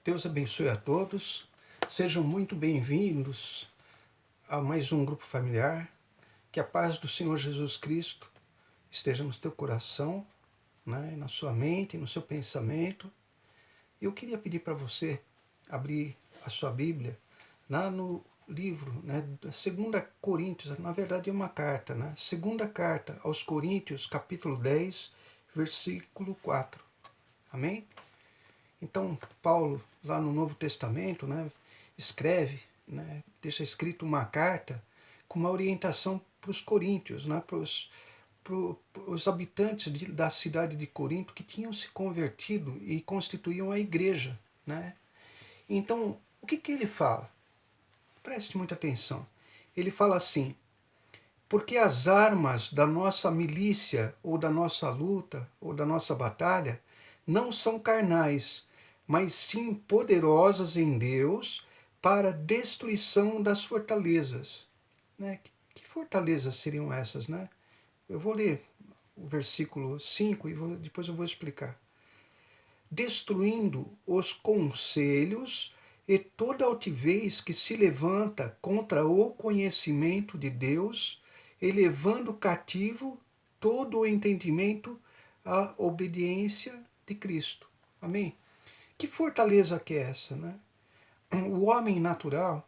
Deus abençoe a todos. Sejam muito bem-vindos a mais um grupo familiar. Que a paz do Senhor Jesus Cristo esteja no teu coração, né, na sua mente, no seu pensamento. Eu queria pedir para você abrir a sua Bíblia lá no livro, né, da 2 Coríntios, na verdade é uma carta, né? Segunda carta aos Coríntios, capítulo 10, versículo 4. Amém? Então, Paulo, lá no Novo Testamento, né, escreve, né, deixa escrito uma carta com uma orientação para os coríntios, né, para os habitantes da cidade de Corinto que tinham se convertido e constituíam a igreja. Né? Então, o que ele fala? Preste muita atenção. Ele fala assim: porque as armas da nossa milícia, ou da nossa luta, ou da nossa batalha, não são carnais, mas sim poderosas em Deus para a destruição das fortalezas. Né? Que fortalezas seriam essas? Né? Eu vou ler o versículo 5 e depois eu vou explicar. Destruindo os conselhos e toda altivez que se levanta contra o conhecimento de Deus, elevando cativo todo o entendimento à obediência de Cristo. Amém? Que fortaleza que é essa, né? O homem natural,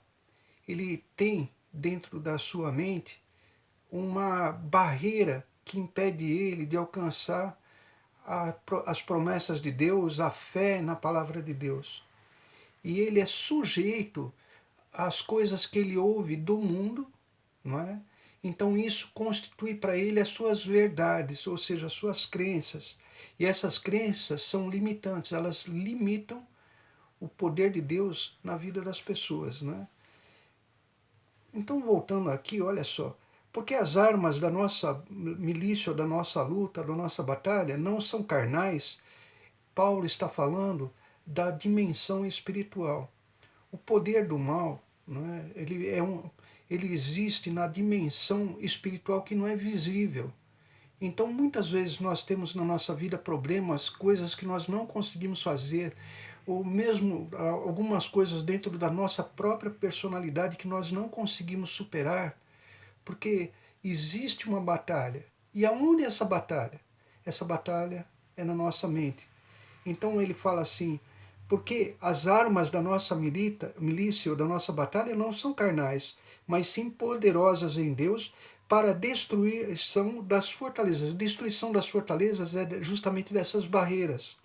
ele tem dentro da sua mente uma barreira que impede ele de alcançar as promessas de Deus, a fé na palavra de Deus. E ele é sujeito às coisas que ele ouve do mundo, não é? Então isso constitui para ele as suas verdades, ou seja, as suas crenças. E essas crenças são limitantes, elas limitam o poder de Deus na vida das pessoas, né? Então, voltando aqui, olha só, porque as armas da nossa milícia, da nossa luta, da nossa batalha, não são carnais. Paulo está falando da dimensão espiritual. O poder do mal, não é? Ele existe na dimensão espiritual que não é visível. Então, muitas vezes nós temos na nossa vida problemas, coisas que nós não conseguimos fazer, ou mesmo algumas coisas dentro da nossa própria personalidade que nós não conseguimos superar, porque existe uma batalha. E aonde é essa batalha? Essa batalha é na nossa mente. Então ele fala assim: porque as armas da nossa milícia ou da nossa batalha não são carnais, mas sim poderosas em Deus para a destruição das fortalezas. A destruição das fortalezas é justamente dessas barreiras.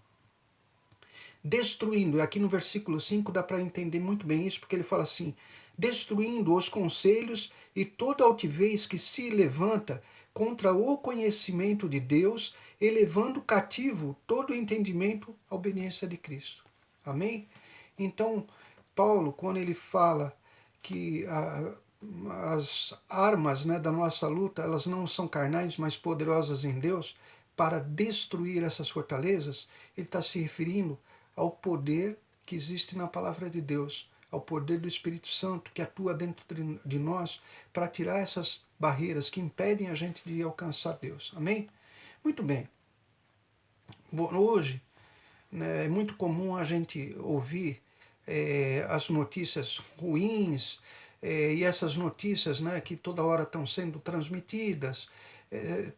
Destruindo, aqui no versículo 5 dá para entender muito bem isso, porque ele fala assim: destruindo os conselhos e toda altivez que se levanta contra o conhecimento de Deus, elevando cativo todo o entendimento à obediência de Cristo. Amém? Então, Paulo, quando ele fala que as armas, né, da nossa luta, elas não são carnais, mas poderosas em Deus, para destruir essas fortalezas, ele está se referindo ao poder que existe na palavra de Deus, ao poder do Espírito Santo que atua dentro de nós para tirar essas barreiras que impedem a gente de alcançar Deus. Amém? Muito bem. Hoje, né, é muito comum a gente ouvir as notícias ruins, e essas notícias, né, que toda hora estão sendo transmitidas,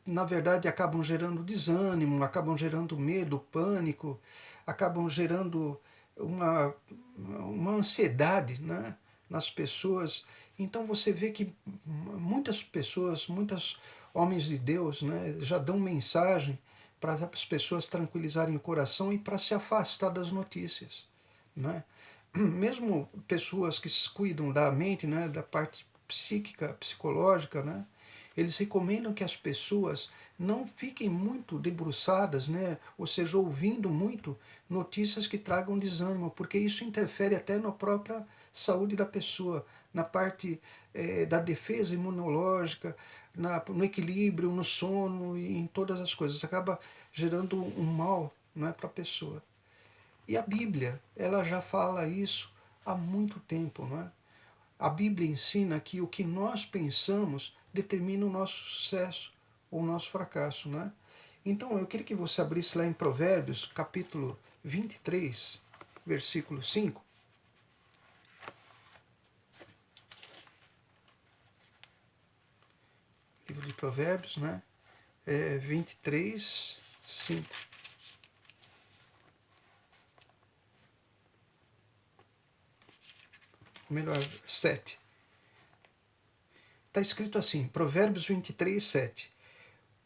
na verdade acabam gerando desânimo, acabam gerando medo, pânico, acabam gerando uma ansiedade, né, nas pessoas. Então você vê que muitas pessoas, muitos homens de Deus, né, já dão mensagem para as pessoas tranquilizarem o coração e para se afastar das notícias. Né? Mesmo pessoas que cuidam da mente, né, da parte psíquica, psicológica, né, eles recomendam que as pessoas não fiquem muito debruçadas, né, ou seja, ouvindo muito notícias que tragam desânimo, porque isso interfere até na própria saúde da pessoa, na parte da defesa imunológica, no equilíbrio, no sono e em todas as coisas. Acaba gerando um mal, não é, para a pessoa. E a Bíblia, ela já fala isso há muito tempo, não é? A Bíblia ensina que o que nós pensamos determina o nosso sucesso ou o nosso fracasso, Então eu queria que você abrisse lá em Provérbios, capítulo 23, versículo 5. Livro de Provérbios, né? 23, 5. Melhor, 7. Está escrito assim, Provérbios 23, 7.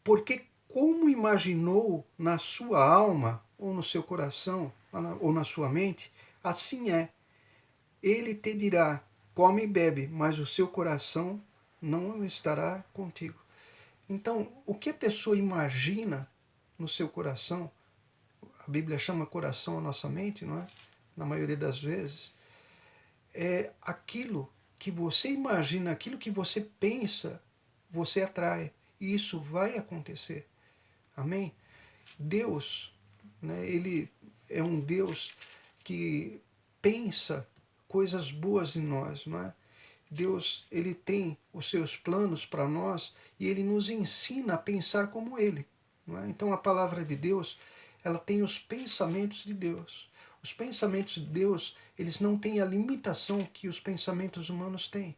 Porque como imaginou na sua alma, ou no seu coração, ou na sua mente, assim é. Ele te dirá, come e bebe, mas o seu coração não estará contigo. Então, o que a pessoa imagina no seu coração, a Bíblia chama coração a nossa mente, não é? Na maioria das vezes, é aquilo que você imagina, aquilo que você pensa, você atrai. E isso vai acontecer. Amém? Deus, né, ele é um Deus que pensa coisas boas em nós, não é? Deus, ele tem os seus planos para nós e ele nos ensina a pensar como ele, não é? Então a palavra de Deus, ela tem os pensamentos de Deus. Os pensamentos de Deus, eles não têm a limitação que os pensamentos humanos têm.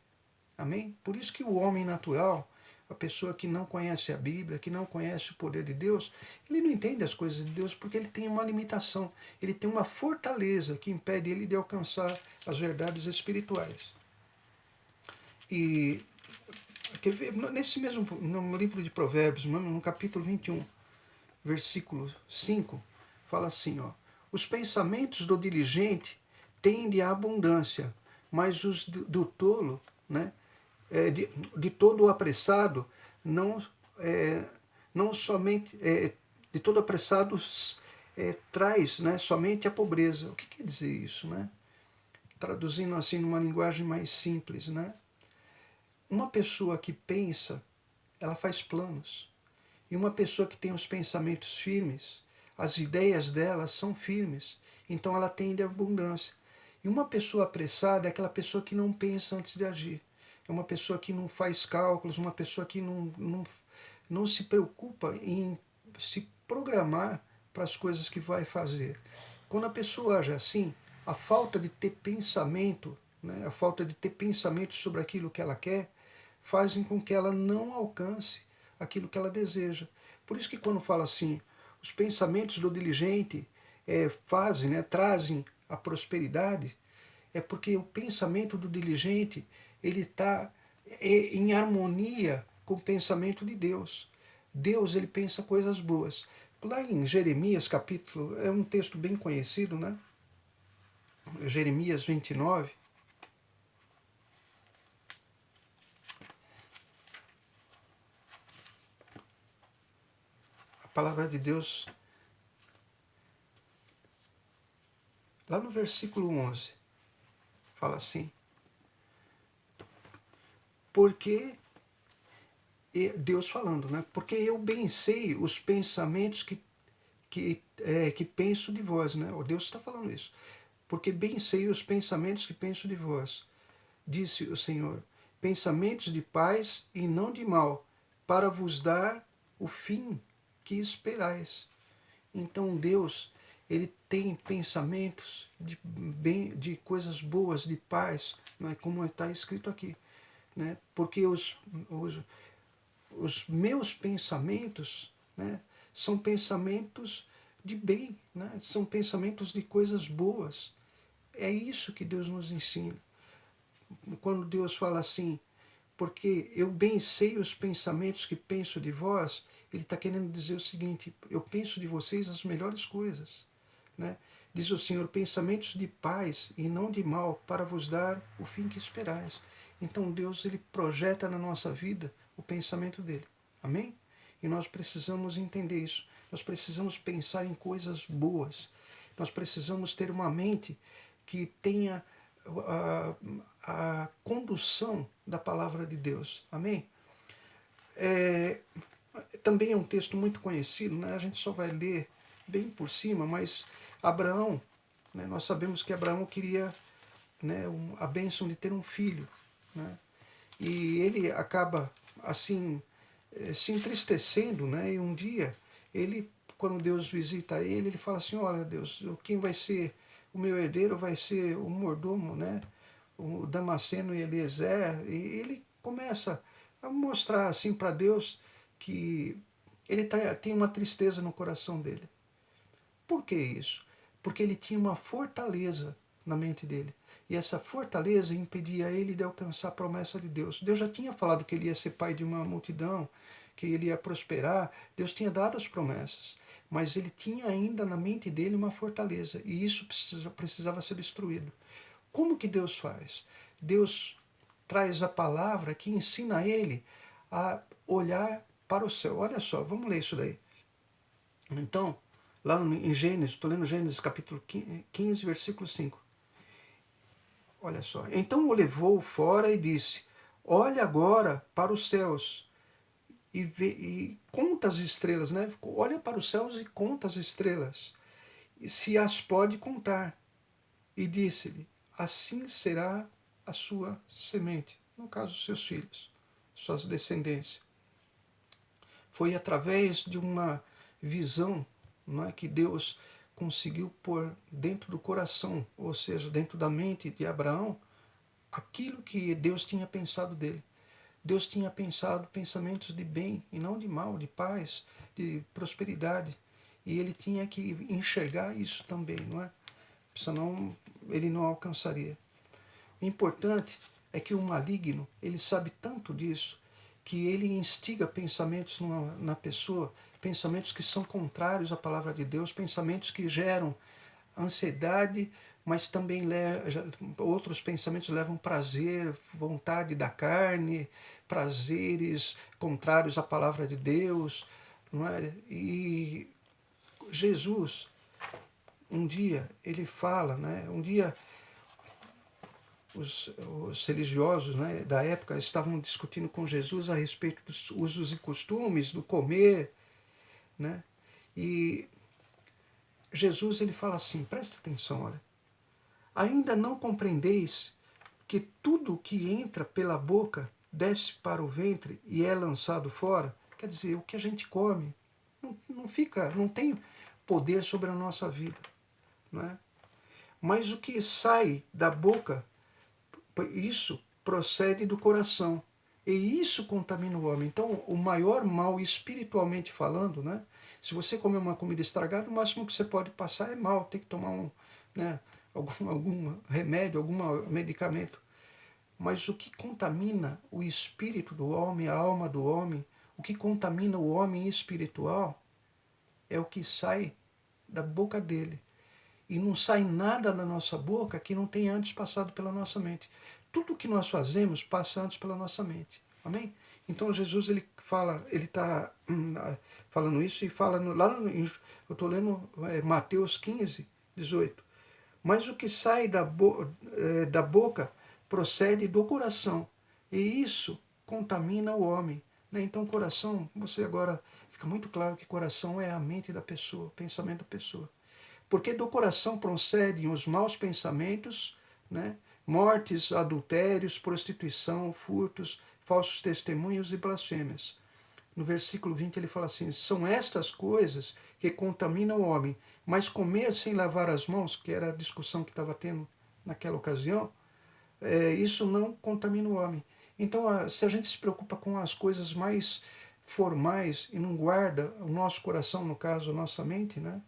Amém? Por isso que o homem natural, a pessoa que não conhece a Bíblia, que não conhece o poder de Deus, ele não entende as coisas de Deus porque ele tem uma limitação, ele tem uma fortaleza que impede ele de alcançar as verdades espirituais. E nesse mesmo no livro de Provérbios, no capítulo 21, versículo 5, fala assim, ó: os pensamentos do diligente tendem à abundância, mas os do tolo, né, de todo o apressado, não, não somente, de todo apressado traz, né, somente a pobreza. O que quer dizer isso, né? Traduzindo assim numa linguagem mais simples, né? Uma pessoa que pensa, ela faz planos. E uma pessoa que tem os pensamentos firmes, as ideias dela são firmes, então ela tende à abundância. E uma pessoa apressada é aquela pessoa que não pensa antes de agir. É uma pessoa que não faz cálculos, uma pessoa que não se preocupa em se programar para as coisas que vai fazer. Quando a pessoa age assim, a falta de ter pensamento, né, a falta de ter pensamento sobre aquilo que ela quer, fazem com que ela não alcance aquilo que ela deseja. Por isso que quando fala assim, os pensamentos do diligente fazem, né, trazem a prosperidade, é porque o pensamento do diligente ele está em harmonia com o pensamento de Deus. Deus ele pensa coisas boas. Lá em Jeremias capítulo, é um texto bem conhecido, né? Jeremias 29, a palavra de Deus, lá no versículo 11, fala assim: porque, Deus falando, né? Porque eu bem sei os pensamentos que penso de vós, né? O Deus está falando isso. Porque bem sei os pensamentos que penso de vós, disse o Senhor, pensamentos de paz e não de mal, para vos dar o fim que esperais. Então Deus, ele tem pensamentos de bem, de coisas boas, de paz, não é como está escrito aqui, né? Porque os meus pensamentos, né, são pensamentos de bem, né? São pensamentos de coisas boas. É isso que Deus nos ensina. Quando Deus fala assim, porque eu bem sei os pensamentos que penso de vós, ele está querendo dizer o seguinte: eu penso de vocês as melhores coisas, né? Diz o Senhor, pensamentos de paz e não de mal, para vos dar o fim que esperais. Então Deus ele projeta na nossa vida o pensamento dele. Amém? E nós precisamos entender isso. Nós precisamos pensar em coisas boas. Nós precisamos ter uma mente que tenha a condução da palavra de Deus. Amém? Também é um texto muito conhecido, né? A gente só vai ler bem por cima, mas Abraão, né? Nós sabemos que Abraão queria, né, a bênção de ter um filho, né? E ele acaba assim se entristecendo, né? E um dia ele, quando Deus visita ele, ele fala assim: olha Deus, quem vai ser o meu herdeiro vai ser o mordomo, né? O Damasceno e Eliezer, e ele começa a mostrar assim para Deus que tem uma tristeza no coração dele. Por que isso? Porque ele tinha uma fortaleza na mente dele. E essa fortaleza impedia ele de alcançar a promessa de Deus. Deus já tinha falado que ele ia ser pai de uma multidão, que ele ia prosperar. Deus tinha dado as promessas. Mas ele tinha ainda na mente dele uma fortaleza. E isso precisava ser destruído. Como que Deus faz? Deus traz a palavra que ensina ele a olhar para o céu. Olha só, vamos ler isso daí. Então, lá em Gênesis, estou lendo Gênesis capítulo 15, versículo 5. Olha só. Então o levou fora e disse: olha agora para os céus e conta as estrelas, né? Olha para os céus e conta as estrelas, e se as pode contar. E disse-lhe: assim será a sua semente, no caso, seus filhos, suas descendências. Foi através de uma visão, não é, que Deus conseguiu pôr dentro do coração, ou seja, dentro da mente de Abraão, aquilo que Deus tinha pensado dele. Deus tinha pensado pensamentos de bem e não de mal, de paz, de prosperidade. E ele tinha que enxergar isso também, não é? Senão ele não alcançaria. O importante é que o maligno, ele sabe tanto disso, que ele instiga pensamentos na pessoa, pensamentos que são contrários à palavra de Deus, pensamentos que geram ansiedade, mas também outros pensamentos levam prazer, vontade da carne, prazeres contrários à palavra de Deus, não é? E Jesus, um dia, ele fala, né? Um dia os religiosos, né, da época estavam discutindo com Jesus a respeito dos usos e costumes, do comer, né? E Jesus ele fala assim, presta atenção, olha. Ainda não compreendeis que tudo que entra pela boca desce para o ventre e é lançado fora? Quer dizer, o que a gente come não tem poder sobre a nossa vida, não é? Mas o que sai da boca, isso procede do coração. E isso contamina o homem. Então, o maior mal, espiritualmente falando, né? Se você comer uma comida estragada, o máximo que você pode passar é mal, tem que tomar né, algum remédio, algum medicamento. Mas o que contamina o espírito do homem, a alma do homem, o que contamina o homem espiritual é o que sai da boca dele. E não sai nada da nossa boca que não tenha antes passado pela nossa mente. Tudo que nós fazemos passa antes pela nossa mente. Amém? Então Jesus ele fala, ele está falando isso e fala eu estou lendo Mateus 15, 18. Mas o que sai da boca procede do coração, e isso contamina o homem. Né? Então, o coração, você agora fica muito claro que coração é a mente da pessoa, o pensamento da pessoa. Porque do coração procedem os maus pensamentos, né? Mortes, adultérios, prostituição, furtos, falsos testemunhos e blasfêmias. No versículo 20 ele fala assim: são estas coisas que contaminam o homem, mas comer sem lavar as mãos, que era a discussão que estava tendo naquela ocasião, isso não contamina o homem. Então, se a gente se preocupa com as coisas mais formais e não guarda o nosso coração, no caso, a nossa mente, né?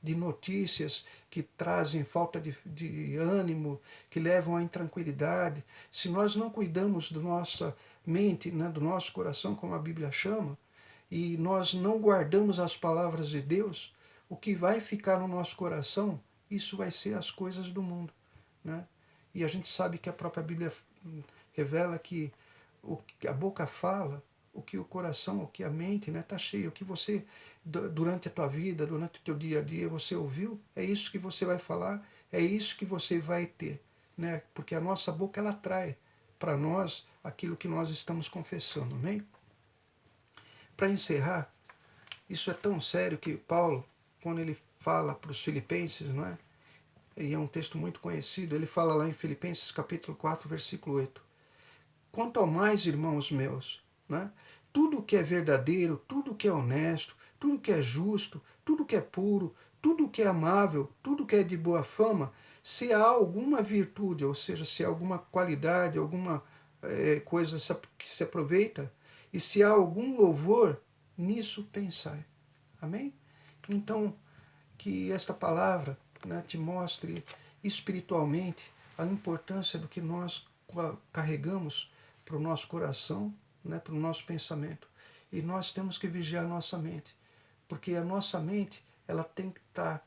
De notícias que trazem falta de ânimo, que levam à intranquilidade, se nós não cuidamos da nossa mente, né, do nosso coração, como a Bíblia chama, e nós não guardamos as palavras de Deus, o que vai ficar no nosso coração, isso vai ser as coisas do mundo. Né? E a gente sabe que a própria Bíblia revela que o que a boca fala, o que o coração, o que a mente está cheio, o que você, durante a tua vida, durante o teu dia a dia, você ouviu, é isso que você vai falar, é isso que você vai ter. Né? Porque a nossa boca, ela atrai para nós aquilo que nós estamos confessando. Amém? Para encerrar, isso é tão sério que Paulo, quando ele fala para os filipenses, não é? E é um texto muito conhecido, ele fala lá em Filipenses capítulo 4, versículo 8. Quanto ao mais, irmãos meus, né? Tudo que é verdadeiro, tudo que é honesto, tudo que é justo, tudo que é puro, tudo que é amável, tudo que é de boa fama, Se há alguma virtude, ou seja, se há alguma qualidade, alguma coisa que se aproveita, e se há algum louvor, nisso pensai. Amém? Então, que esta palavra, né, te mostre espiritualmente a importância do que nós carregamos para o nosso coração, né, para o nosso pensamento. E nós temos que vigiar a nossa mente, porque a nossa mente ela tem que estar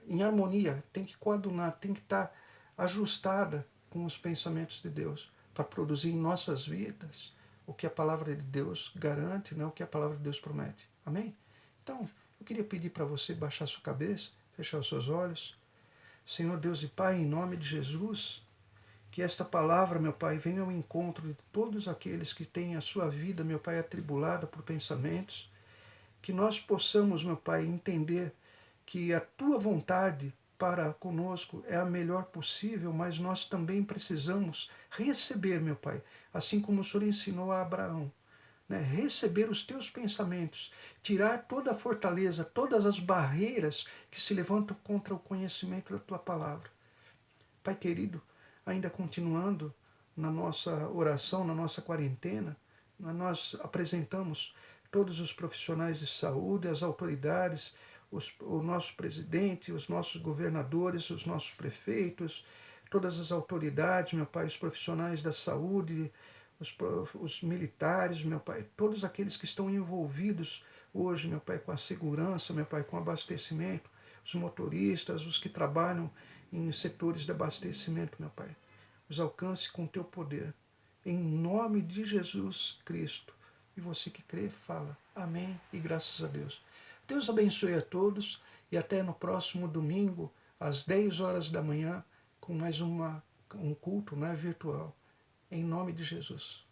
em harmonia, tem que coadunar, tem que estar ajustada com os pensamentos de Deus, para produzir em nossas vidas o que a palavra de Deus garante, né, o que a palavra de Deus promete. Amém? Então, eu queria pedir para você baixar sua cabeça, fechar os seus olhos. Senhor Deus e Pai, em nome de Jesus, que esta palavra, meu Pai, venha ao encontro de todos aqueles que têm a sua vida, meu Pai, atribulada por pensamentos, que nós possamos, meu Pai, entender que a Tua vontade para conosco é a melhor possível, mas nós também precisamos receber, meu Pai, assim como o Senhor ensinou a Abraão, né? Receber os Teus pensamentos, tirar toda a fortaleza, todas as barreiras que se levantam contra o conhecimento da Tua palavra. Pai querido, ainda continuando na nossa oração, na nossa quarentena, nós apresentamos todos os profissionais de saúde, as autoridades, o nosso presidente, os nossos governadores, os nossos prefeitos, todas as autoridades, meu Pai, os profissionais da saúde, os militares, meu Pai, todos aqueles que estão envolvidos hoje, meu Pai, com a segurança, meu Pai, com o abastecimento, os motoristas, os que trabalham em setores de abastecimento, meu Pai. Os alcance com teu poder. Em nome de Jesus Cristo. E você que crê, fala. Amém e graças a Deus. Deus abençoe a todos e até no próximo domingo, às 10 horas da manhã, com mais um culto, né, virtual. Em nome de Jesus.